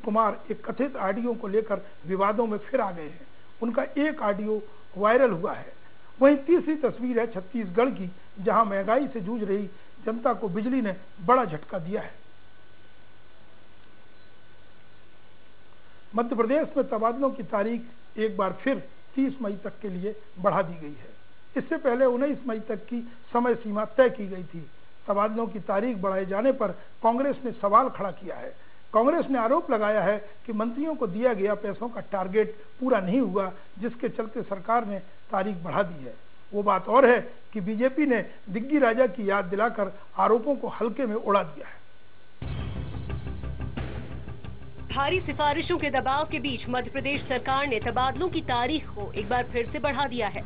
कुमार एक कथित ऑडियो को लेकर विवादों में फिर आ गए हैं। उनका एक ऑडियो वायरल हुआ है। वहीं तीसरी तस्वीर है छत्तीसगढ़ की, जहां महंगाई से जूझ रही जनता को बिजली ने बड़ा झटका दिया है। मध्य प्रदेश में तबादलों की तारीख एक बार फिर 30 मई तक के लिए बढ़ा दी गई है। इससे पहले 19 मई तक की समय सीमा तय की गई थी। तबादलों की तारीख बढ़ाए जाने पर कांग्रेस ने सवाल खड़ा किया है। कांग्रेस ने आरोप लगाया है कि मंत्रियों को दिया गया पैसों का टारगेट पूरा नहीं हुआ, जिसके चलते सरकार ने तारीख बढ़ा दी है। वो बात और है कि बीजेपी ने दिग्गी राजा की याद दिलाकर आरोपों को हल्के में उड़ा दिया है। भारी सिफारिशों के दबाव के बीच मध्य प्रदेश सरकार ने तबादलों की तारीख को एक बार फिर से बढ़ा दिया है।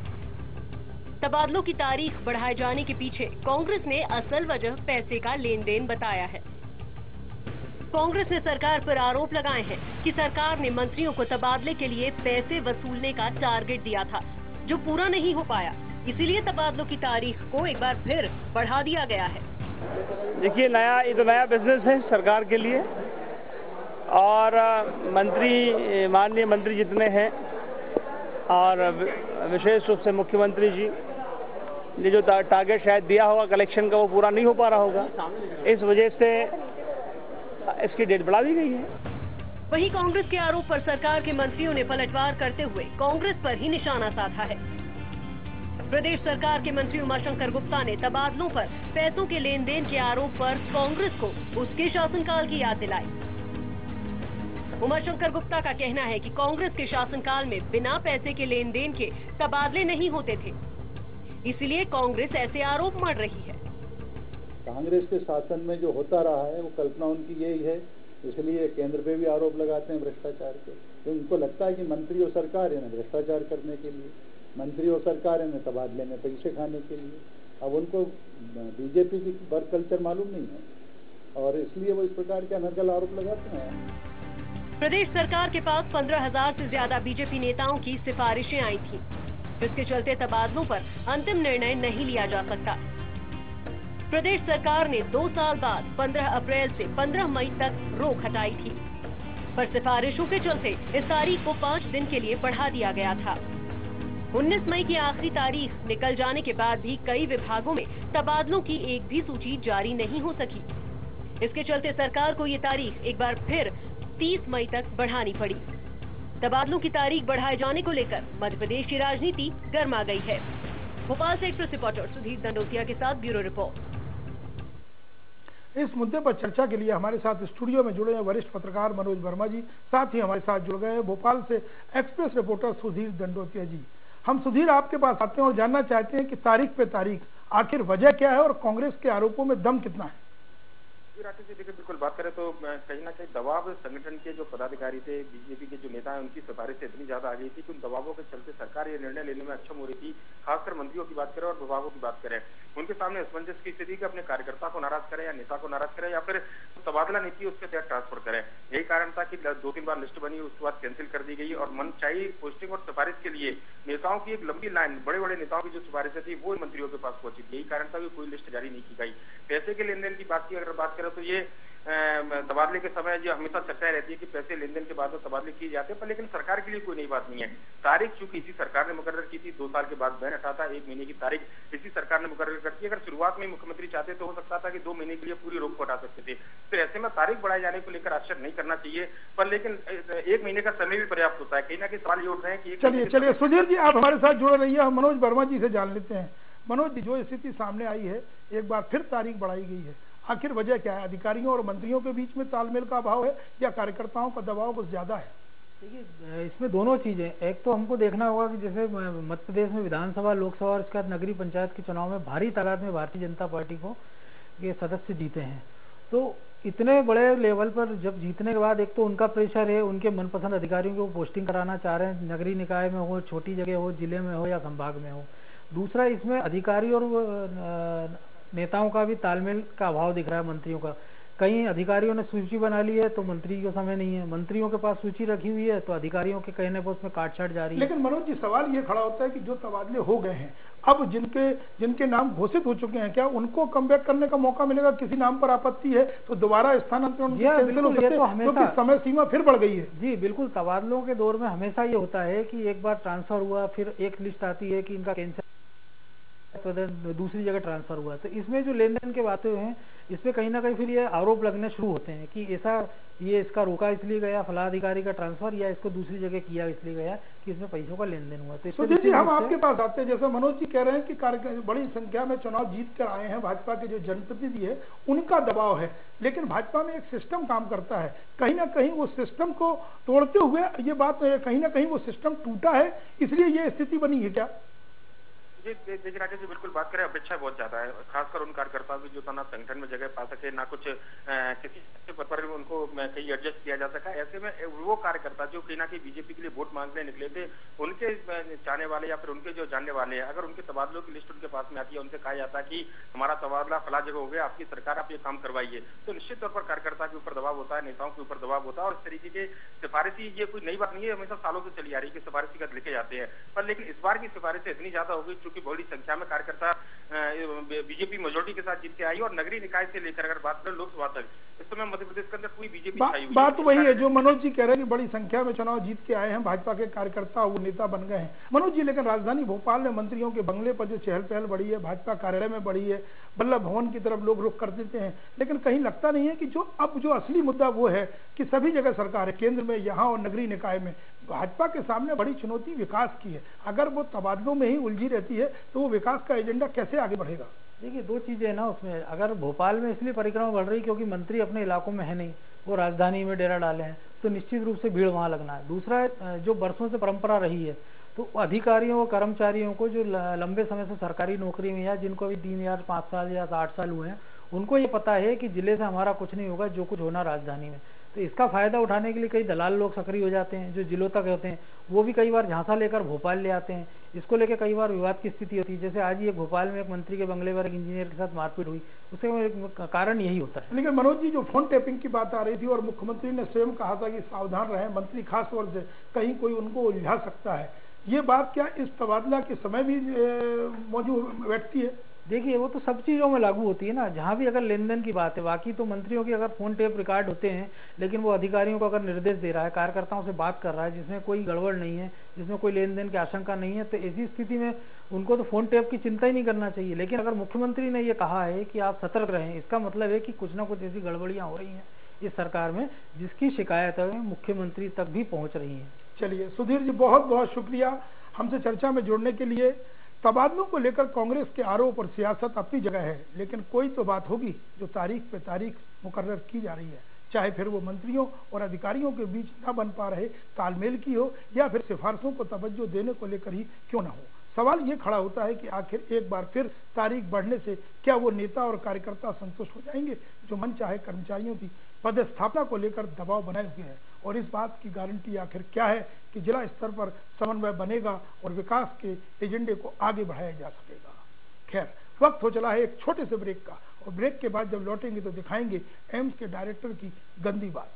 तबादलों की तारीख बढ़ाए जाने के पीछे कांग्रेस ने असल वजह पैसे का लेन देन बताया है। कांग्रेस ने सरकार पर आरोप लगाए हैं कि सरकार ने मंत्रियों को तबादले के लिए पैसे वसूलने का टारगेट दिया था, जो पूरा नहीं हो पाया। इसीलिए तबादलों की तारीख को एक बार फिर बढ़ा दिया गया है। देखिए, ये तो नया बिजनेस है सरकार के लिए, और माननीय मंत्री जितने हैं और विशेष रूप से मुख्यमंत्री जी ने जो टारगेट शायद दिया होगा कलेक्शन का, वो पूरा नहीं हो पा रहा होगा। इस वजह से इसकी डेट बढ़ा दी गई है। वहीं कांग्रेस के आरोप पर सरकार के मंत्रियों ने पलटवार करते हुए कांग्रेस पर ही निशाना साधा है। प्रदेश सरकार के मंत्री उमाशंकर गुप्ता ने तबादलों पर पैसों के लेन देन के आरोप पर कांग्रेस को उसके शासनकाल की याद दिलाई। उमाशंकर गुप्ता का कहना है कि कांग्रेस के शासनकाल में बिना पैसे के लेन देन के तबादले नहीं होते थे, इसलिए कांग्रेस ऐसे आरोप मढ़ रही है। कांग्रेस के शासन में जो होता रहा है वो कल्पना उनकी यही है, इसलिए केंद्र पे भी आरोप लगाते हैं भ्रष्टाचार के। तो उनको लगता है कि मंत्री और सरकार है ना भ्रष्टाचार करने के लिए, मंत्री और सरकार है ना तबादले में पैसे खाने के लिए। अब उनको बीजेपी की वर्क कल्चर मालूम नहीं है और इसलिए वो इस प्रकार के अनर्गल आरोप लगाते हैं। प्रदेश सरकार के पास 15,000 से ज्यादा बीजेपी नेताओं की सिफारिशें आई थी, जिसके चलते तबादलों पर अंतिम निर्णय नहीं लिया जा सकता। प्रदेश सरकार ने 2 साल बाद 15 अप्रैल से 15 मई तक रोक हटाई थी, पर सिफारिशों के चलते इस तारीख को 5 दिन के लिए बढ़ा दिया गया था। 19 मई की आखिरी तारीख निकल जाने के बाद भी कई विभागों में तबादलों की एक भी सूची जारी नहीं हो सकी। इसके चलते सरकार को ये तारीख एक बार फिर 30 मई तक बढ़ानी पड़ी। तबादलों की तारीख बढ़ाए जाने को लेकर मध्य प्रदेश की राजनीति गर्मा गई है। भोपाल से एक्सप्रेस रिपोर्टर सुधीर दंडोतिया के साथ ब्यूरो रिपोर्ट। इस मुद्दे पर चर्चा के लिए हमारे साथ स्टूडियो में जुड़े हैं वरिष्ठ पत्रकार मनोज वर्मा जी, साथ ही हमारे साथ जुड़ गए हैं भोपाल से एक्सप्रेस रिपोर्टर सुधीर दंडोतिया जी। हम सुधीर आपके पास आते हैं और जानना चाहते हैं कि तारीख पे तारीख आखिर वजह क्या है और कांग्रेस के आरोपों में दम कितना है। राठी जी, देखिए बिल्कुल बात करें तो कहीं ना कहीं दबाव संगठन के जो पदाधिकारी थे, बीजेपी के जो नेता हैं, उनकी सिफारिश से इतनी ज्यादा आ गई थी कि उन दबावों के चलते सरकार ये निर्णय लेने में अक्षम हो रही थी। खासकर मंत्रियों की बात करें और विभागों की बात करें, उनके सामने असमंजस की स्थिति कि अपने कार्यकर्ता को नाराज करें या नेता को नाराज करें या फिर तबादला नीति उसके तहत ट्रांसफर करें। यही कारण था कि 2-3 बार लिस्ट बनी, उसके बाद कैंसिल कर दी गई और मनचाही पोस्टिंग और सिफारिश के लिए नेताओं की एक लंबी लाइन, बड़े बड़े नेताओं की जो सिफारिशें थी वो मंत्रियों के पास पहुंची थी। यही कारण था कि कोई लिस्ट जारी नहीं की गई। पैसे के लेन देन की बात की अगर बात करें तो ये तबादले के समय जो हमेशा चर्चा रहती है कि पैसे लेन देन के बाद में तबादले किए जाते हैं, पर लेकिन सरकार के लिए कोई नई बात नहीं है। तारीख चूंकि इसी सरकार ने मुकर्रर की थी, 2 साल के बाद बैन हटा था, 1 महीने की तारीख इसी सरकार ने मुकर्रर कर दी। अगर शुरुआत में मुख्यमंत्री चाहते तो हो सकता था कि 2 महीने के लिए पूरी रोक को हटा सकते थे। तो ऐसे में तारीख बढ़ाए जाने को लेकर आश्चर्य नहीं करना चाहिए, पर लेकिन 1 महीने का समय भी पर्याप्त होता है। कहीं ना कहीं सवाल ये उठ रहे हैं कि चलिए सुधीर जी, आप हमारे साथ जुड़े रहिए। हम मनोज वर्मा जी से जान लेते हैं। मनोज जी, जो स्थिति सामने आई है, एक बार फिर तारीख बढ़ाई गई है, आखिर वजह क्या है? अधिकारियों और मंत्रियों के बीच में तालमेल का अभाव है या कार्यकर्ताओं का दबाव कुछ ज्यादा है? देखिए, इसमें दोनों चीजें। एक तो हमको देखना होगा कि जैसे मध्य प्रदेश में विधानसभा, लोकसभा और इसके बाद नगरीय पंचायत के चुनाव में भारी तादाद में भारतीय जनता पार्टी को ये सदस्य जीते हैं। तो इतने बड़े लेवल पर जब जीतने के बाद एक तो उनका प्रेशर है, उनके मनपसंद अधिकारियों को पोस्टिंग कराना चाह रहे हैं, नगरीय निकाय में हो, छोटी जगह हो, जिले में हो या संभाग में हो। दूसरा, इसमें अधिकारी और नेताओं का भी तालमेल का अभाव दिख रहा है, मंत्रियों का, कई अधिकारियों ने सूची बना ली है तो मंत्री को समय नहीं है, मंत्रियों के पास सूची रखी हुई है तो अधिकारियों के कहने पर उसमें काटछाट जारी है। लेकिन मनोज जी, सवाल ये खड़ा होता है कि जो तबादले हो गए हैं, अब जिनके नाम घोषित हो चुके हैं, क्या उनको कमबैक करने का मौका मिलेगा? किसी नाम पर आपत्ति है तो दोबारा स्थानांतरण कैंसिल हो सकते हैं, क्योंकि समय सीमा फिर बढ़ गई है। जी बिल्कुल, तबादलों के दौर में हमेशा ये होता है कि एक बार ट्रांसफर हुआ, फिर एक लिस्ट आती है कि इनका कैंसिल, दूसरी जगह ट्रांसफर हुआ, तो इसमें जो लेन देन के बातें हैं, इसमें कहीं ना कहीं फिर ये आरोप लगने शुरू होते हैं कि ये इसका रोका इसलिए गया फला अधिकारी का ट्रांसफर, या इसको दूसरी जगह किया इसलिए गया कि इसमें पैसों का लेन देन हुआ। तो सुधीर जी, हम आपके पास आते हैं, जैसे मनोज जी कह रहे हैं कि बड़ी संख्या में चुनाव जीत कर आए हैं, भाजपा के जो जनप्रतिनिधि है उनका दबाव है, लेकिन भाजपा में एक सिस्टम काम करता है, कहीं ना कहीं वो सिस्टम को तोड़ते हुए ये बात कहीं ना कहीं वो सिस्टम टूटा है, इसलिए ये स्थिति बनी है क्या? देखिए राकेश जी, बिल्कुल बात करें, अपेक्षा बहुत ज्यादा है, खासकर उन कार्यकर्ताओं की जो ना संगठन में जगह पा सके, ना कुछ किसी पद पर उनको कहीं एडजस्ट किया जा सका। ऐसे में वो कार्यकर्ता जो कहीं ना कहीं बीजेपी के लिए वोट मांगने निकले थे, उनके चाहने वाले या फिर उनके जो जानने वाले हैं, अगर उनके तबादलों की लिस्ट उनके पास में आती है, उनसे कहा जाता है कि हमारा तबादला फला जगह हो गया, आपकी सरकार, आप ये काम करवाइए, तो निश्चित तौर पर कार्यकर्ता के ऊपर दबाव होता है, नेताओं के ऊपर दबाव होता है। और इस तरीके के सिफारिशी, ये कोई नई बात नहीं है, हमेशा सालों से चली आ रही है कि सिफारिशी खत लिखे जाते हैं, पर लेकिन इस बार की सिफारिशें इतनी ज्यादा हो गई, चूंकि बड़ी संख्या में कार्यकर्ता बीजेपी मेजोरिटी के साथ जीत के आई, और नगरीय निकाय से लेकर अगर बात करें लोकसभा तक, इस समय मध्य प्रदेश के अंदर पूरी बीजेपी छाई हुई है। बात वही है जो मनोज जी कह रहे हैं कि बड़ी संख्या में चुनाव जीत के आए हैं, भाजपा के कार्यकर्ता वो नेता बन गए हैं। मनोज जी, लेकिन राजधानी भोपाल में मंत्रियों के बंगले पर जो चहल पहल बढ़ी है, भाजपा कार्यालय में बढ़ी है, बल्लभ भवन की तरफ लोग रुख कर देते हैं, लेकिन कहीं लगता नहीं है कि जो असली मुद्दा वो है कि सभी जगह सरकार है, केंद्र में, यहाँ और नगरीय निकाय में, भाजपा के सामने बड़ी चुनौती विकास की है। अगर वो तबादलों में ही उलझी रहती है तो वो विकास का एजेंडा कैसे आगे बढ़ेगा? देखिए, दो चीजें है ना उसमें, अगर भोपाल में इसलिए परिक्रमा बढ़ रही क्योंकि मंत्री अपने इलाकों में है नहीं, वो राजधानी में डेरा डाले हैं, तो निश्चित रूप से भीड़ वहां लगना है। दूसरा, जो बरसों से परंपरा रही है, तो अधिकारियों और कर्मचारियों को जो लंबे समय से सरकारी नौकरी में या जिनको अभी 3 या 5 साल या 8 साल हुए हैं, उनको ये पता है कि जिले से हमारा कुछ नहीं होगा, जो कुछ होना राजधानी में। तो इसका फायदा उठाने के लिए कई दलाल लोग सक्रिय हो जाते हैं, जो जिलों तक होते हैं, वो भी कई बार झांसा लेकर भोपाल ले आते हैं। इसको लेकर कई बार विवाद की स्थिति होती है, जैसे आज ही एक भोपाल में एक मंत्री के बंगले पर एक इंजीनियर के साथ मारपीट हुई, उसके कारण यही होता है। लेकिन मनोज जी, जो फोन टैपिंग की बात आ रही थी और मुख्यमंत्री ने स्वयं कहा था कि सावधान रहें, मंत्री खास तौर से कहीं कोई उनको उलझा सकता है, ये बात क्या इस तबादला के समय भी मौजूद बैठती है? देखिए, वो तो सब चीज़ों में लागू होती है ना, जहाँ भी अगर लेन देन की बात है। बाकी तो मंत्रियों की अगर फोन टेप रिकॉर्ड होते हैं, लेकिन वो अधिकारियों को अगर निर्देश दे रहा है, कार्यकर्ताओं से बात कर रहा है जिसमें कोई गड़बड़ नहीं है, जिसमें कोई लेन देन की आशंका नहीं है, तो ऐसी स्थिति में उनको तो फोन टेप की चिंता ही नहीं करना चाहिए। लेकिन अगर मुख्यमंत्री ने ये कहा है कि आप सतर्क रहें, इसका मतलब है कि कुछ ना कुछ ऐसी गड़बड़ियाँ हो रही हैं इस सरकार में, जिसकी शिकायतें मुख्यमंत्री तक भी पहुँच रही हैं। चलिए सुधीर जी, बहुत बहुत शुक्रिया हमसे चर्चा में जुड़ने के लिए। तबादलों को लेकर कांग्रेस के आरोप और सियासत अपनी जगह है, लेकिन कोई तो बात होगी जो तारीख पे तारीख मुकर्रर की जा रही है, चाहे फिर वो मंत्रियों और अधिकारियों के बीच न बन पा रहे तालमेल की हो, या फिर सिफारिशों को तवज्जो देने को लेकर ही क्यों ना हो। सवाल ये खड़ा होता है कि आखिर एक बार फिर तारीख बढ़ने से क्या वो नेता और कार्यकर्ता संतुष्ट हो जाएंगे जो मन चाहे कर्मचारियों की पदस्थापना को लेकर दबाव बनाए हुए हैं, और इस बात की गारंटी आखिर क्या है कि जिला स्तर पर समन्वय बनेगा और विकास के एजेंडे को आगे बढ़ाया जा सकेगा। खैर, वक्त हो चला है एक छोटे से ब्रेक का, और ब्रेक के बाद जब लौटेंगे तो दिखाएंगे एम्स के डायरेक्टर की गंदी बात।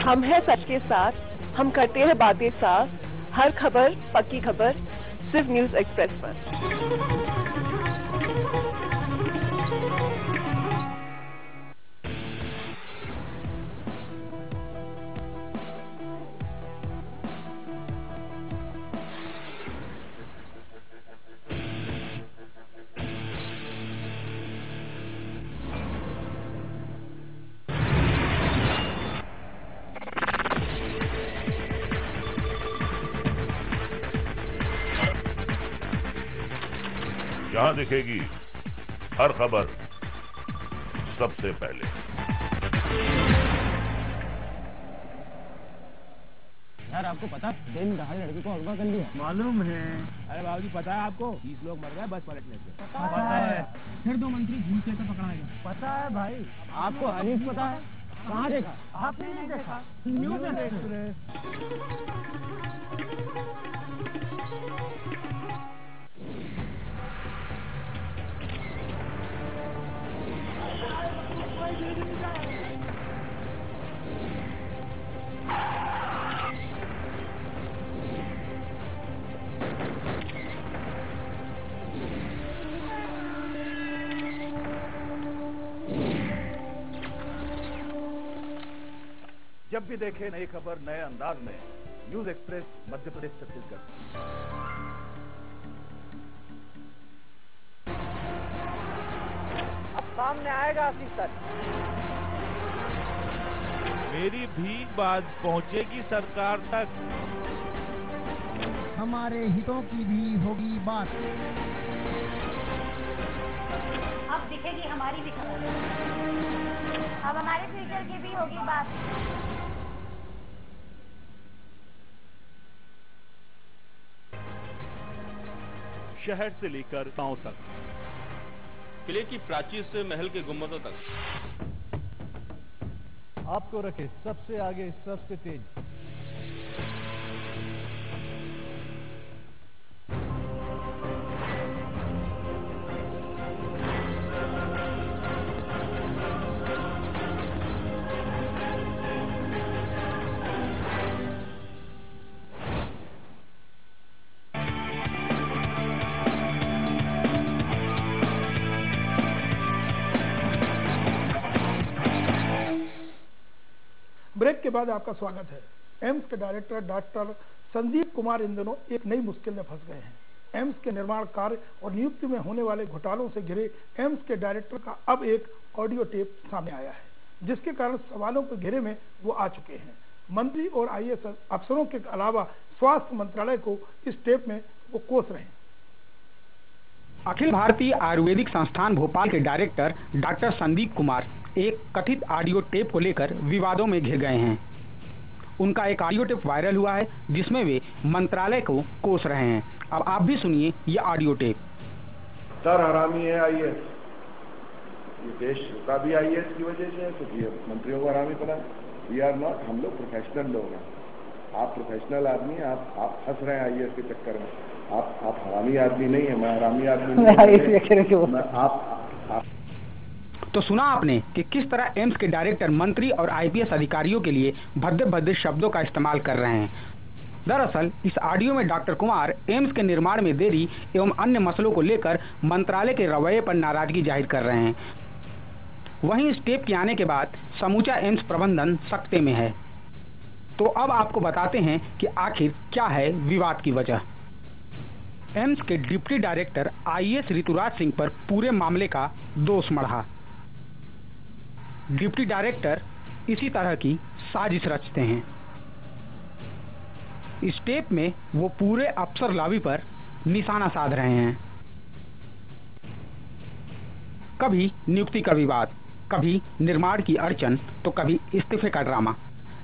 हम हैं सच के साथ, हम करते हैं बातें साफ, हर खबर पक्की खबर सिर्फ न्यूज़ एक्सप्रेस पर। जहां दिखेगी हर खबर सबसे पहले। यार, आपको पता दिन दहाड़े लड़की को अगवा कर लिया? मालूम है। अरे बाबूजी, पता है आपको 30 लोग मर गए बस पलटने से। पता है। फिर 2 मंत्री झूठ से तो पकड़ा गया। पता है भाई। आपको हनीफ पता है? कहाँ देखा? आपने नहीं देखा? News express. जब भी देखे नई खबर नए अंदाज में, न्यूज़ एक्सप्रेस मध्य प्रदेश छत्तीसगढ़। अब सामने आएगा असली सच। मेरी भी बात पहुंचेगी सरकार तक। हमारे हितों की भी होगी बात। अब दिखेगी हमारी भी खबर। अब हमारे फ्यूचर की भी होगी बात। शहर से लेकर गांव तक, किले की प्राचीर से महल के गुंबदों तक, आपको रखे सबसे आगे, सबसे तेज। ब्रेक के बाद आपका स्वागत है। एम्स के डायरेक्टर डॉक्टर संदीप कुमार इन दिनों एक नई मुश्किल में फंस गए हैं। एम्स के निर्माण कार्य और नियुक्ति में होने वाले घोटालों से घिरे एम्स के डायरेक्टर का अब एक ऑडियो टेप सामने आया है, जिसके कारण सवालों के घेरे में वो आ चुके हैं। मंत्री और आईएएस अफसरों के अलावा स्वास्थ्य मंत्रालय को इस टेप में वो कोस रहे हैं। अखिल भारतीय आयुर्वेदिक संस्थान भोपाल के डायरेक्टर डॉक्टर संदीप कुमार एक कथित ऑडियो टेप को लेकर विवादों में घिर गए हैं। उनका एक ऑडियो टेप वायरल हुआ है, जिसमें वे मंत्रालय को कोस रहे हैं। अब आप भी सुनिए ये ऑडियो टेप। सर हरामी है आईएएस, ये देश का भी आईएएस की वजह से है, तो ये मंत्रियों को हरामी बना। वी आर नॉट, हम लोग प्रोफेशनल लोग हैं। आप प्रोफेशनल आदमी हैं, आप फंस रहे हैं आईएएस के चक्कर में। आप हरामी आदमी नहीं है, मैं हरामी आदमी नहीं हूं। तो सुना आपने कि किस तरह एम्स के डायरेक्टर मंत्री और आईपीएस अधिकारियों के लिए भद्दे भद्दे शब्दों का इस्तेमाल कर रहे हैं। दरअसल इस ऑडियो में डॉक्टर कुमार एम्स के निर्माण में देरी एवं अन्य मसलों को लेकर मंत्रालय के रवैये पर नाराजगी जाहिर कर रहे हैं। वहीं इस टेप के आने के बाद समूचा एम्स प्रबंधन सख्ते में है। तो अब आपको बताते हैं कि आखिर क्या है विवाद की वजह। एम्स के deputy director IAS Rituraj Singh पर पूरे मामले का दोष मढ़ा। डिप्टी डायरेक्टर इसी तरह की साजिश रचते हैं। इस टेप में वो पूरे अफसर लॉबी पर निशाना साध रहे हैं। कभी नियुक्ति का विवाद, कभी निर्माण की अड़चन, तो कभी इस्तीफे का ड्रामा।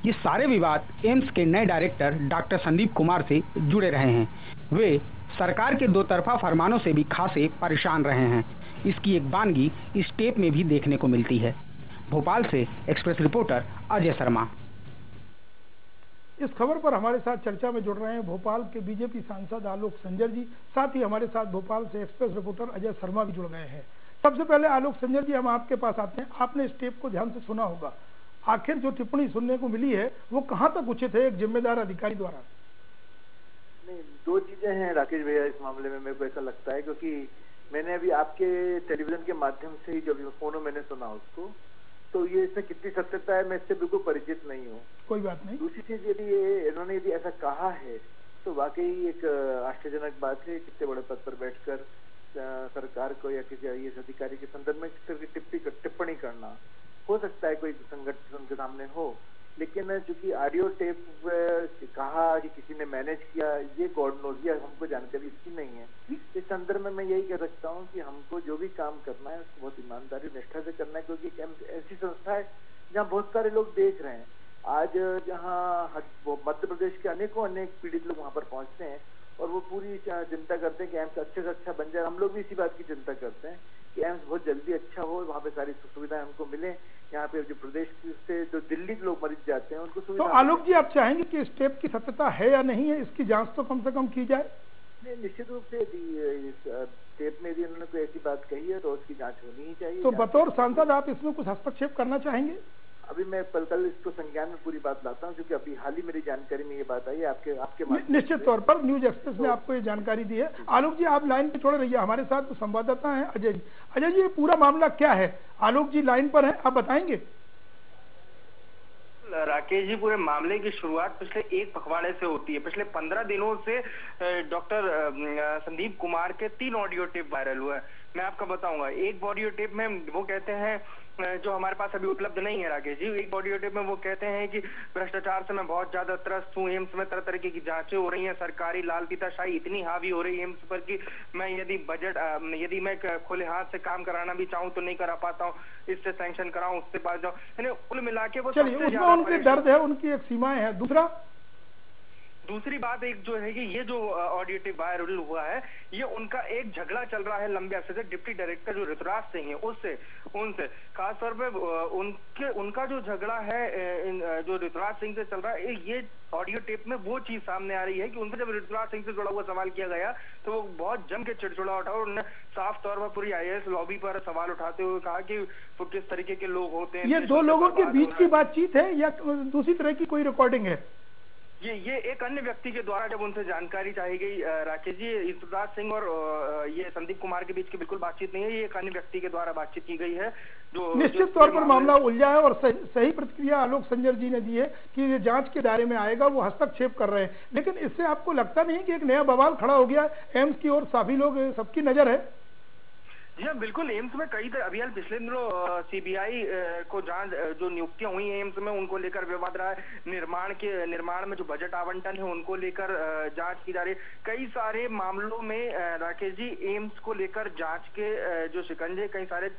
ये सारे विवाद एम्स के नए डायरेक्टर डॉक्टर संदीप कुमार से जुड़े रहे हैं। वे सरकार के दो तरफा फरमानों से भी खासे परेशान रहे हैं। इसकी एक बानगी इस टेप में भी देखने को मिलती है। भोपाल से एक्सप्रेस रिपोर्टर अजय शर्मा। इस खबर पर हमारे साथ चर्चा में जुड़ रहे हैं भोपाल के बीजेपी सांसद आलोक संजर जी। साथ ही हमारे साथ भोपाल से एक्सप्रेस रिपोर्टर अजय शर्मा भी जुड़ गए हैं। सबसे पहले आलोक संजर जी, हम आपके पास आते हैं। आपने इस टेप को ध्यान से सुना होगा। आखिर जो टिप्पणी सुनने को मिली है वो कहाँ तक उचित है एक जिम्मेदार अधिकारी द्वारा? नहीं, दो चीजें हैं राकेश भैया इस मामले में। मेरे को ऐसा लगता है क्योंकि मैंने अभी आपके टेलीविजन के माध्यम से ही जब फोनों मैंने सुना उसको, तो ये इसमें कितनी सत्यता है मैं इससे बिल्कुल परिचित नहीं हूँ। कोई बात नहीं। दूसरी चीज यदि इन्होंने यदि ऐसा कहा है तो वाकई एक आश्चर्यजनक बात है। कितने बड़े पद पर बैठकर सरकार को या किसी आईएएस अधिकारी के संदर्भ में किस तरह की टिप्पणी करना, हो सकता है कोई संगठन उनके सामने हो, लेकिन चूंकि ऑडियो टेप कहा कि किसी ने मैनेज किया, ये गॉड नोज, ये हमको जानकारी इसकी नहीं है। इस संदर्भ में मैं यही कह सकता हूँ कि हमको जो भी काम करना है उसको बहुत ईमानदारी निष्ठा से करना है, क्योंकि ऐसी संस्था है जहाँ बहुत सारे लोग देख रहे हैं। आज जहाँ मध्य प्रदेश के अनेक पीड़ित लोग वहाँ पर पहुँचते हैं और वो पूरी चिंता करते हैं कि एम्स अच्छे से अच्छा बन जाए। हम लोग भी इसी बात की चिंता करते हैं कि एम्स बहुत जल्दी अच्छा हो, वहाँ पे सारी सुविधाएं हमको मिले, यहाँ पे जो प्रदेश से जो दिल्ली के लोग मरीज जाते हैं उनको तो सुविधा। आलोक जी, आप चाहेंगे कि इस टेप की सत्यता है या नहीं है, इसकी जांच तो कम से कम की जाए? नहीं, निश्चित रूप से इस टेप में यदि उन्होंने कोई ऐसी बात कही है तो उसकी जांच होनी ही चाहिए। तो बतौर सांसद आप इसमें कुछ हस्तक्षेप करना चाहेंगे? अभी मैं कल इसको संज्ञान में पूरी बात लाता हूँ, क्योंकि अभी हाल ही मेरी जानकारी में ये बात आई है आपके निश्चित तौर पर न्यूज एक्सप्रेस ने आपको ये जानकारी दी है। आलोक जी, आप लाइन पे छोड़ रहिए, हमारे साथ तो संवाददाता हैं अजय जी। अजय जी, ये पूरा मामला क्या है? आलोक जी लाइन पर हैं, आप बताएंगे। राकेश जी, पूरे मामले की शुरुआत पिछले एक पखवाड़े से होती है। पिछले 15 दिनों से डॉक्टर संदीप कुमार के 3 ऑडियो टेप वायरल हुआ है। मैं आपको बताऊंगा, एक ऑडियो टेप में वो कहते हैं, जो हमारे पास अभी उपलब्ध नहीं है राकेश जी, एक ऑडियो टेप में वो कहते हैं कि भ्रष्टाचार से मैं बहुत ज्यादा त्रस्त हूँ, एम्स में तरह तरह की जांचें हो रही हैं, सरकारी लाल फीताशाही इतनी हावी हो रही है एम्स पर कि मैं यदि मैं खुले हाथ से काम कराना भी चाहूँ तो नहीं करा पाता हूँ, इससे सैंक्शन कराऊं, उससे पास जाऊँ, यानी कुल मिला के वो चलिए, उसमें उनके दर्द है, उनकी एक सीमाएं हैं। दूसरी बात एक जो है कि ये जो ऑडियो टेप वायरल हुआ है, ये उनका एक झगड़ा चल रहा है लंबे अरसे से डिप्टी डायरेक्टर जो ऋतुराज सिंह है उनसे खासतौर पे उनका जो झगड़ा है जो ऋतुराज सिंह से चल रहा है, ये ऑडियो टेप में वो चीज सामने आ रही है कि उनसे जब ऋतुराज सिंह से जुड़ा हुआ सवाल किया गया तो वो बहुत जम के चिड़चिड़ा उठा और उन्होंने साफ तौर पर पूरी IAS लॉबी पर सवाल उठाते हुए कहा कि वो किस तरीके के लोग होते हैं। ये 2 लोगों के बीच की बातचीत है या दूसरी तरह की कोई रिकॉर्डिंग है? ये एक अन्य व्यक्ति के द्वारा जब उनसे जानकारी चाही गई राकेश जी, ऋतुराज सिंह और ये संदीप कुमार के बीच की बिल्कुल बातचीत नहीं है, ये एक अन्य व्यक्ति के द्वारा बातचीत की गई है जो निश्चित तौर पर मामला उलझा है। और सही प्रतिक्रिया आलोक संजर जी ने दी है कि ये जांच के दायरे में आएगा, वो हस्तक्षेप कर रहे हैं। लेकिन इससे आपको लगता नहीं कि एक नया बवाल खड़ा हो गया एम्स की ओर? सभी लोग, सबकी नजर है। जी हाँ, बिल्कुल। एम्स में कई अभी पिछले दिनों CBI को जांच जो नियुक्तियां हुई हैं एम्स में, उनको लेकर विवाद रहा है। निर्माण में जो बजट आवंटन है उनको लेकर जांच की जा रही है। कई सारे मामलों में राकेश जी एम्स को लेकर जांच के जो शिकंजे कई सारे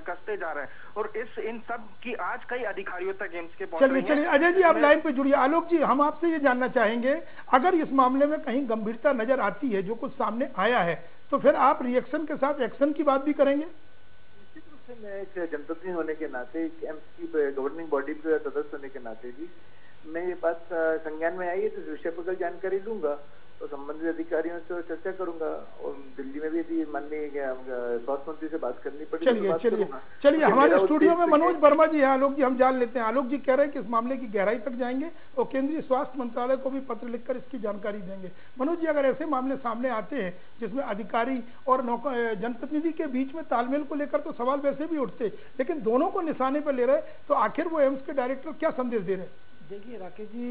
कसते जा रहे हैं और इन सब की आज कई अधिकारियों तक एम्स के पहुंच रही है। चलिए अजय जी, आप लाइन पे जुड़िए। आलोक जी, हम आपसे ये जानना चाहेंगे, अगर इस मामले में कहीं गंभीरता नजर आती है, जो कुछ सामने आया है, तो फिर आप रिएक्शन के साथ एक्शन की बात भी करेंगे? निश्चित रूप से मैं एक जनप्रतिनिधि होने के नाते, एम्स की गवर्निंग बॉडी के सदस्य होने के नाते भी मैं ये बात संज्ञान में आई है तो इस विषय पर कल जानकारी दूंगा तो संबंधित अधिकारियों से चर्चा करूंगा और दिल्ली में भी यदि माननीय स्वास्थ्य मंत्री से बात करनी पड़ी। चलिए हमारे स्टूडियो में मनोज वर्मा जी हैं। आलोक जी, हम जान लेते हैं। आलोक जी कह रहे हैं कि इस मामले की गहराई तक जाएंगे और केंद्रीय स्वास्थ्य मंत्रालय को भी पत्र लिखकर इसकी जानकारी देंगे। मनोज जी, अगर ऐसे मामले सामने आते हैं जिसमें अधिकारी और जनप्रतिनिधि के बीच में तालमेल को लेकर तो सवाल वैसे भी उठते, लेकिन दोनों को निशाने पर ले रहे, तो आखिर वो एम्स के डायरेक्टर क्या संदेश दे रहे हैं? देखिए राकेश जी,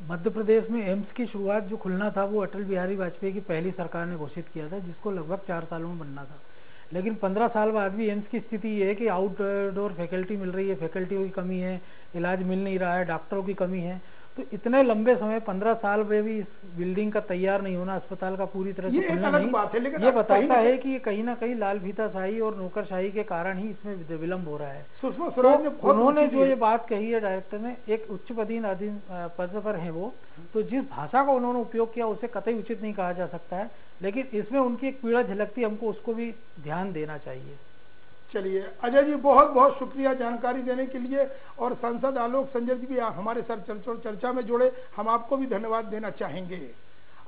मध्य प्रदेश में एम्स की शुरुआत जो खुलना था वो अटल बिहारी वाजपेयी की पहली सरकार ने घोषित किया था, जिसको लगभग 4 सालों में बनना था। लेकिन 15 साल बाद भी एम्स की स्थिति ये है कि आउटडोर फैकल्टी मिल रही है, फैकल्टियों की कमी है, इलाज मिल नहीं रहा है, डॉक्टरों की कमी है। तो इतने लंबे समय 15 साल में भी इस बिल्डिंग का तैयार नहीं होना, अस्पताल का पूरी तरह से खुलना नहीं, ये बताता है कि कहीं ना कहीं लाल फीताशाही और नौकरशाही के कारण ही इसमें विलंब हो रहा है। तो उन्होंने जो ये बात कही है डायरेक्टर ने, एक उच्च पद पर है वो, तो जिस भाषा का उन्होंने उपयोग किया उसे कतई उचित नहीं कहा जा सकता है, लेकिन इसमें उनकी एक पीड़ा झलकती, हमको उसको भी ध्यान देना चाहिए। चलिए अजय जी, बहुत बहुत शुक्रिया जानकारी देने के लिए। और सांसद आलोक संजर जी भी हमारे साथ चर्चा में जुड़े, हम आपको भी धन्यवाद देना चाहेंगे।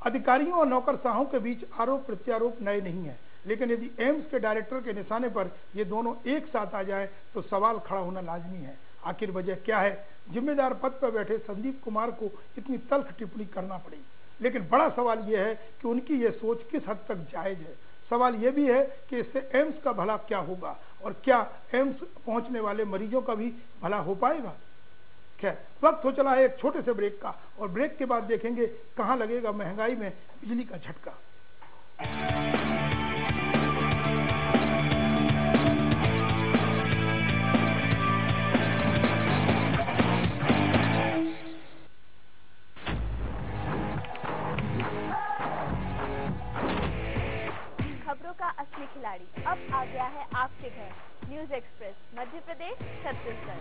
अधिकारियों और नौकरशाहों के बीच आरोप प्रत्यारोप नए नहीं है, लेकिन यदि एम्स के डायरेक्टर के निशाने पर ये दोनों एक साथ आ जाए तो सवाल खड़ा होना लाजमी है। आखिर वजह क्या है? जिम्मेदार पद पर बैठे संदीप कुमार को इतनी तल्ख टिप्पणी करना पड़ी, लेकिन बड़ा सवाल यह है कि उनकी ये सोच किस हद तक जायज है। सवाल यह भी है कि इससे एम्स का भला क्या होगा और क्या एम्स पहुंचने वाले मरीजों का भी भला हो पाएगा। खैर, वक्त हो चला है एक छोटे से ब्रेक का, और ब्रेक के बाद देखेंगे कहां लगेगा महंगाई में बिजली का झटका। खबरों का असली खिलाड़ी अब आ गया है आपके घर। News express, Madhya Pradesh, Chhattisgarh.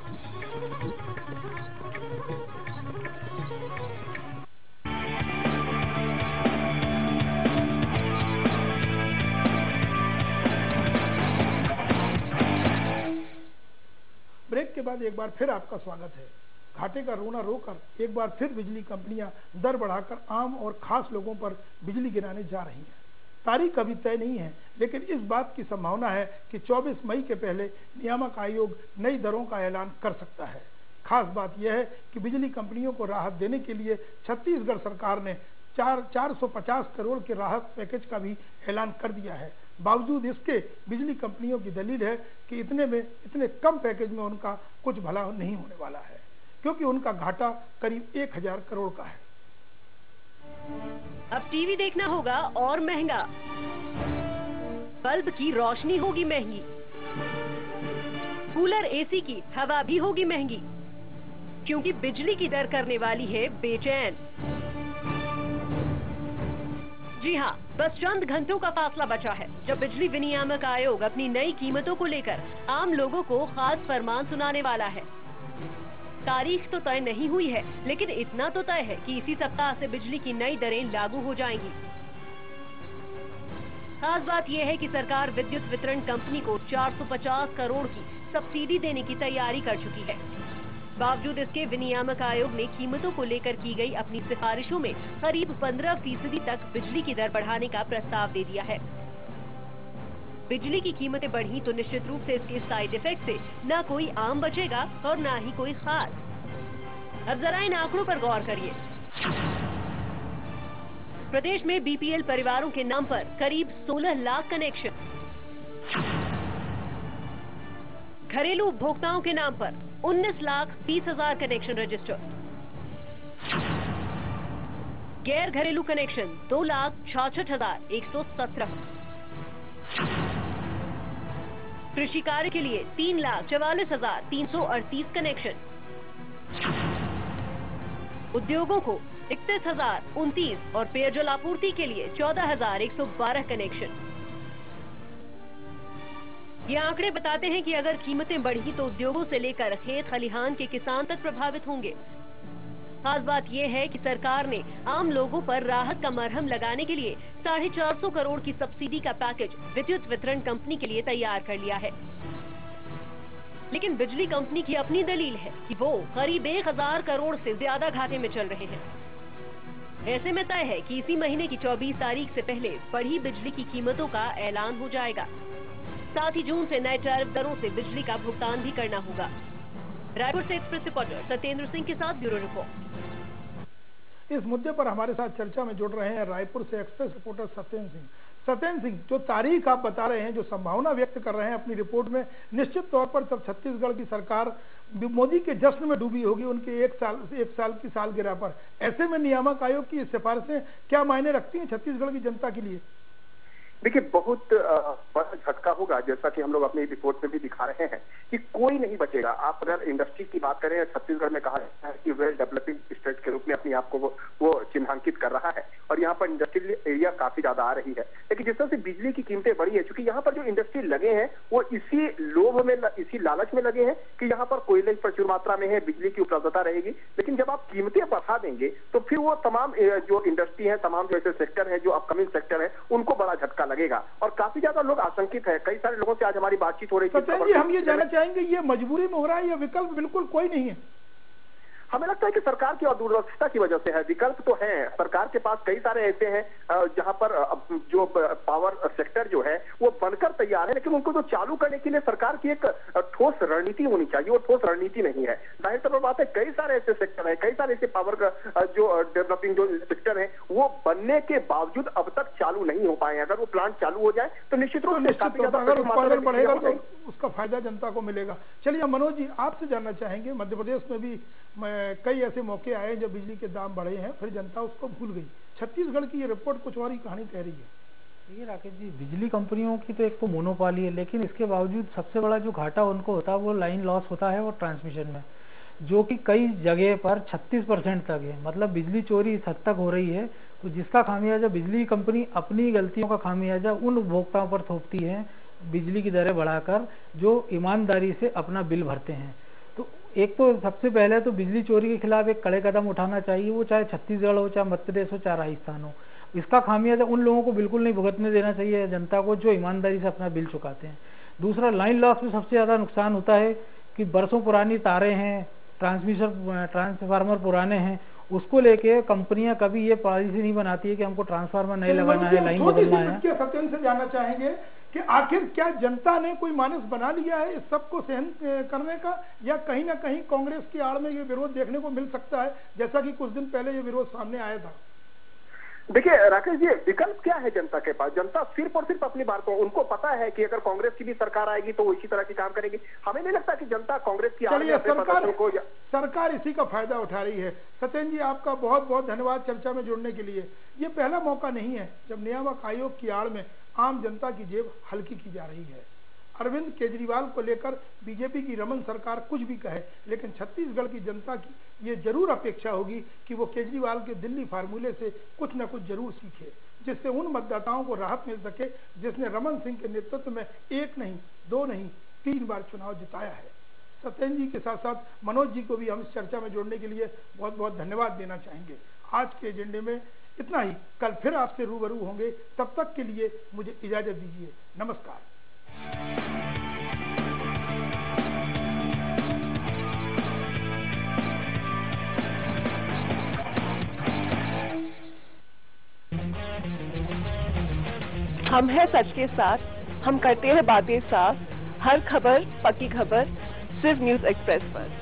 के बाद एक बार फिर आपका स्वागत है। घाटे का रोना रोकर एक बार फिर बिजली कंपनियां दर बढ़ाकर आम और खास लोगों पर बिजली गिराने जा रही हैं। तारीख अभी तय नहीं है, लेकिन इस बात की संभावना है कि 24 मई के पहले नियामक आयोग नई दरों का ऐलान कर सकता है। खास बात यह है कि बिजली कंपनियों को राहत देने के लिए छत्तीसगढ़ सरकार ने 450 करोड़ के राहत पैकेज का भी ऐलान कर दिया है। बावजूद इसके बिजली कंपनियों की दलील है कि इतने कम पैकेज में उनका कुछ भला नहीं होने वाला है, क्योंकि उनका घाटा करीब 1000 करोड़ का है। अब टीवी देखना होगा और महंगा, बल्ब की रोशनी होगी महंगी, कूलर एसी की हवा भी होगी महंगी, क्योंकि बिजली की दर करने वाली है बेचैन। जी हाँ, बस चंद घंटों का फासला बचा है जब बिजली विनियामक आयोग अपनी नई कीमतों को लेकर आम लोगों को खास फरमान सुनाने वाला है। तारीख तो तय नहीं हुई है, लेकिन इतना तो तय है कि इसी सप्ताह से बिजली की नई दरें लागू हो जाएंगी। खास बात यह है कि सरकार विद्युत वितरण कंपनी को 450 करोड़ की सब्सिडी देने की तैयारी कर चुकी है। बावजूद इसके विनियामक आयोग ने कीमतों को लेकर की गई अपनी सिफारिशों में करीब 15% तक बिजली की दर बढ़ाने का प्रस्ताव दे दिया है। बिजली की कीमतें बढ़ी तो निश्चित रूप से इसके साइड इफेक्ट से न कोई आम बचेगा और न ही कोई खास। अब जरा इन आंकड़ों पर गौर करिए। प्रदेश में बीपीएल परिवारों के नाम पर करीब 16 लाख कनेक्शन, घरेलू उपभोक्ताओं के नाम पर 19,30,000 कनेक्शन रजिस्टर्ड, गैर घरेलू कनेक्शन 2,66,117, कृषि कार्य के लिए 3,44,338 कनेक्शन, उद्योगों को 31,029 और पेयजल आपूर्ति के लिए 14,112 कनेक्शन। ये आंकड़े बताते हैं कि अगर कीमतें बढ़ी तो उद्योगों से लेकर खेत खलिहान के किसान तक प्रभावित होंगे। खास बात यह है कि सरकार ने आम लोगों पर राहत का मरहम लगाने के लिए 450 करोड़ की सब्सिडी का पैकेज विद्युत वितरण कंपनी के लिए तैयार कर लिया है। लेकिन बिजली कंपनी की अपनी दलील है कि वो करीब 1000 करोड़ से ज्यादा घाटे में चल रहे हैं। ऐसे में तय है कि इसी महीने की 24 तारीख से पहले बढ़ी बिजली की कीमतों का ऐलान हो जाएगा। साथ ही जून से नए टैरिफ दरों से बिजली का भुगतान भी करना होगा। रायपुर से एक्सप्रेस रिपोर्टर सत्येंद्र सिंह के साथ ब्यूरो रिपोर्ट। इस मुद्दे पर हमारे साथ चर्चा में जुड़ रहे हैं रायपुर से एक्सप्रेस रिपोर्टर सत्येंद्र सिंह। सत्येंद्र सिंह, जो तारीख आप बता रहे हैं, जो संभावना व्यक्त कर रहे हैं अपनी रिपोर्ट में, निश्चित तौर पर जब छत्तीसगढ़ की सरकार मोदी के जश्न में डूबी होगी उनके एक साल की सालगिरह पर, ऐसे में नियामक आयोग की सिफारिशें क्या मायने रखती हैं छत्तीसगढ़ की जनता के लिए? देखिए, बहुत बड़ा झटका होगा, जैसा कि हम लोग अपनी रिपोर्ट में भी दिखा रहे हैं कि कोई नहीं बचेगा। आप अगर इंडस्ट्री की बात करें, छत्तीसगढ़ में कहा जाता है कि वेल डेवलपिंग स्टेट के रूप में अपने आप को वो चिन्हांकित कर रहा है और यहाँ पर इंडस्ट्रियल एरिया काफी ज्यादा आ रही है। लेकिन जिस तरह से बिजली की कीमतें बढ़ी है, क्योंकि यहाँ पर जो इंडस्ट्री लगे हैं वो इसी लोभ में, इसी लालच में लगे हैं कि यहाँ पर कोयले प्रचुर मात्रा में है, बिजली की उपलब्धता रहेगी। लेकिन जब आप कीमतें बढ़ा देंगे तो फिर वो तमाम जो इंडस्ट्री है, तमाम जो ऐसे सेक्टर है, जो अपकमिंग सेक्टर है, उनको बड़ा झटका लगेगा और काफी ज्यादा लोग आशंकित है। कई सारे लोगों से आज हमारी बातचीत हो रही थी। हम ये जानना चाहेंगे, ये मजबूरी में हो रहा है या विकल्प बिल्कुल कोई नहीं है? हमें लगता है कि सरकार की दूरदर्शिता की वजह से है। विकल्प तो है, सरकार के पास कई सारे ऐसे हैं जहां पर जो पावर सेक्टर जो है वो बनकर तैयार है, लेकिन उनको तो चालू करने के लिए सरकार की एक ठोस रणनीति होनी चाहिए और ठोस रणनीति नहीं है। जाहिर तौर पर बात है, कई सारे ऐसे सेक्टर है, कई सारे ऐसे पावर जो डेवलपिंग जो सेक्टर है वो बनने के बावजूद अब तक चालू नहीं हो पाए हैं। अगर वो प्लांट चालू हो जाए तो निश्चित रूप से काफी ज्यादा उत्पादन बढ़ेगा तो उसका फायदा जनता को मिलेगा। चलिए मनोज जी, आपसे जानना चाहेंगे, मध्य प्रदेश में भी कई ऐसे मौके आए जब बिजली के दाम बढ़े हैं, फिर जनता उसको भूल गई। छत्तीसगढ़ की ये रिपोर्ट कुछ और ही कहानी कह रही है। देखिए राकेश जी, बिजली कंपनियों की तो एक तो मोनोपोली है, लेकिन इसके बावजूद सबसे बड़ा जो घाटा उनको होता है वो लाइन लॉस होता है वो ट्रांसमिशन में, जो कि कई जगह पर 36% तक है। मतलब बिजली चोरी इस हद तक हो रही है, तो जिसका खामियाजा बिजली कंपनी अपनी गलतियों का खामियाजा उन उपभोक्ताओं पर थोपती है बिजली की दरें बढ़ाकर, जो ईमानदारी से अपना बिल भरते हैं। तो एक तो सबसे पहले तो बिजली चोरी के खिलाफ एक कड़े कदम उठाना चाहिए, वो चाहे छत्तीसगढ़ हो, चाहे मध्य प्रदेश हो, चाहे राजस्थान हो। इसका खामियाजा उन लोगों को बिल्कुल नहीं भुगतने देना चाहिए, जनता को, जो ईमानदारी से अपना बिल चुकाते हैं। दूसरा, लाइन लॉस में सबसे ज़्यादा नुकसान होता है कि बरसों पुरानी तारें हैं, ट्रांसफार्मर पुराने हैं, उसको लेके कंपनियां कभी ये पॉलिसी नहीं बनाती है कि हमको ट्रांसफार्मर नहीं लगाना है, लाइन बदलना है। सत्येंद्र से जानना चाहेंगे कि आखिर क्या जनता ने कोई मानस बना लिया है इस सबको सहन करने का, या कहीं ना कहीं कांग्रेस की आड़ में ये विरोध देखने को मिल सकता है, जैसा कि कुछ दिन पहले ये विरोध सामने आया था? देखिए राकेश जी, विकल्प क्या है जनता के पास? जनता सिर्फ और सिर्फ अपनी बात को, उनको पता है कि अगर कांग्रेस की भी सरकार आएगी तो वो इसी तरह की काम करेगी। हमें नहीं लगता कि जनता कांग्रेस की सरकार इसी का फायदा उठा रही है। सत्येंद्र जी, आपका बहुत बहुत धन्यवाद चर्चा में जुड़ने के लिए। ये पहला मौका नहीं है जब नियामक आयोग की आड़ में आम जनता की जेब हल्की की जा रही है। अरविंद केजरीवाल को लेकर बीजेपी की रमन सरकार कुछ भी कहे, लेकिन छत्तीसगढ़ की जनता की ये जरूर अपेक्षा होगी कि वो केजरीवाल के दिल्ली फार्मूले से कुछ न कुछ जरूर सीखे, जिससे उन मतदाताओं को राहत मिल सके जिसने रमन सिंह के नेतृत्व में 1 नहीं 2 नहीं 3 बार चुनाव जिताया है। सत्येंद्र जी के साथ साथ मनोज जी को भी हम इस चर्चा में जोड़ने के लिए बहुत बहुत धन्यवाद देना चाहेंगे। आज के एजेंडे में इतना ही, कल फिर आपसे रूबरू होंगे, तब तक के लिए मुझे इजाजत दीजिए। नमस्कार। हम हैं सच के साथ, हम करते हैं बातें साफ, हर खबर पक्की खबर सिर्फ न्यूज़ एक्सप्रेस पर।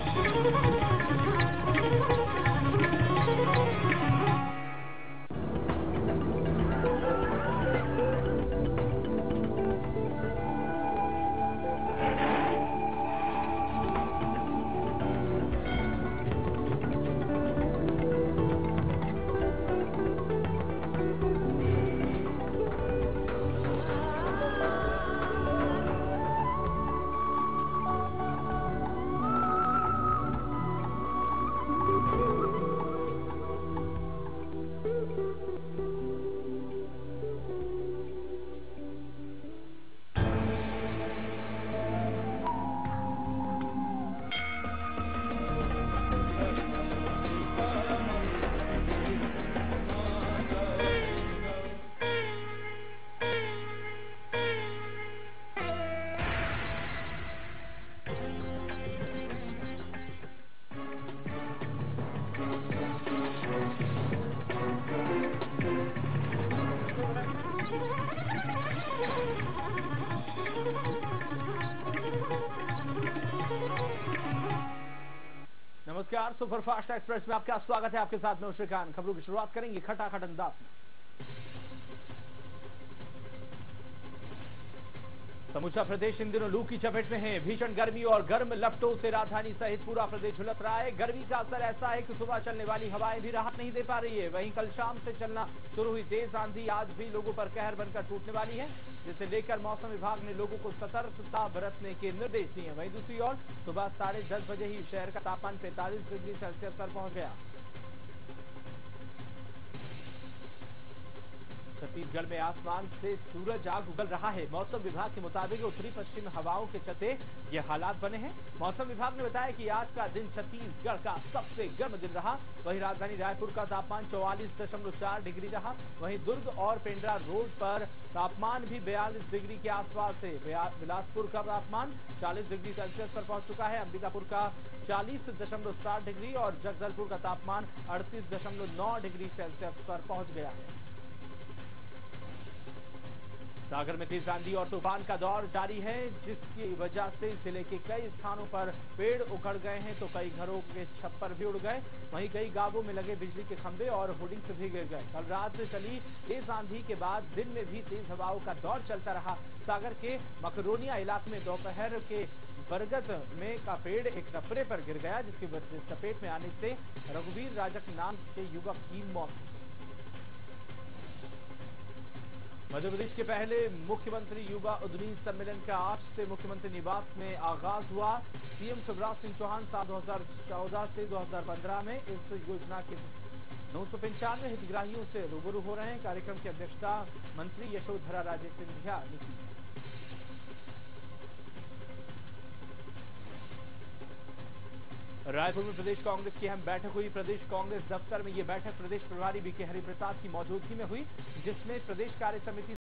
नमस्कार, सुपरफास्ट एक्सप्रेस में आपका स्वागत है। आपके साथ में श्रीकांत। खबरों की शुरुआत करेंगे खटाखट अंदाज में। समूचा प्रदेश इन दिनों लू की चपेट में है। भीषण गर्मी और गर्म लपटों से राजधानी सहित पूरा प्रदेश झुलस रहा है। गर्मी का असर ऐसा है कि सुबह चलने वाली हवाएं भी राहत नहीं दे पा रही है। वहीं कल शाम से चलना शुरू हुई तेज आंधी आज भी लोगों पर कहर बनकर टूटने वाली है, जिसे लेकर मौसम विभाग ने लोगों को सतर्कता बरतने के निर्देश दिए। वहीं दूसरी ओर सुबह 10:30 बजे ही शहर का तापमान 45 डिग्री सेल्सियस पर पहुंच गया। छत्तीसगढ़ में आसमान से सूरज आग उगल रहा है। मौसम विभाग के मुताबिक उत्तरी पश्चिम हवाओं के चलते ये हालात बने हैं। मौसम विभाग ने बताया कि आज का दिन छत्तीसगढ़ का सबसे गर्म दिन रहा। वहीं राजधानी रायपुर का तापमान 44.4 डिग्री रहा। वहीं दुर्ग और पेंड्रा रोड पर तापमान भी 42 डिग्री के आसपास है। बिलासपुर का तापमान 40 डिग्री सेल्सियस पर पहुंच चुका है। अंबिकापुर का 40.7 डिग्री और जगदलपुर का तापमान 38.9 डिग्री सेल्सियस पर पहुंच गया है। सागर में तेज आंधी और तूफान का दौर जारी है, जिसकी वजह से जिले के कई स्थानों पर पेड़ उखड़ गए हैं तो कई घरों के छप्पर भी उड़ गए। वहीं कई गांवों में लगे बिजली के खंभे और होर्डिंग्स भी गिर गए। कल रात से चली तेज आंधी के बाद दिन में भी तेज हवाओं का दौर चलता रहा। सागर के मकरोनिया इलाके में दोपहर के बरगद में का पेड़ एक टपरे पर गिर गया, जिसकी चपेट में आने से रघुवीर राजक नाम के युवक की मौत हुई। मध्य प्रदेश के पहले मुख्यमंत्री युवा उद्यमी सम्मेलन का आज से मुख्यमंत्री निवास में आगाज हुआ। सीएम शिवराज सिंह चौहान साल 2014 से 2015 में इस योजना के 995 हितग्राहियों से रूबरू हो रहे हैं। कार्यक्रम की अध्यक्षता मंत्री यशोधरा राजे सिंधिया ने की। रायपुर में प्रदेश कांग्रेस की अहम बैठक हुई। प्रदेश कांग्रेस दफ्तर में ये बैठक प्रदेश प्रभारी बीके हरिप्रसाद की मौजूदगी में हुई, जिसमें प्रदेश कार्य समिति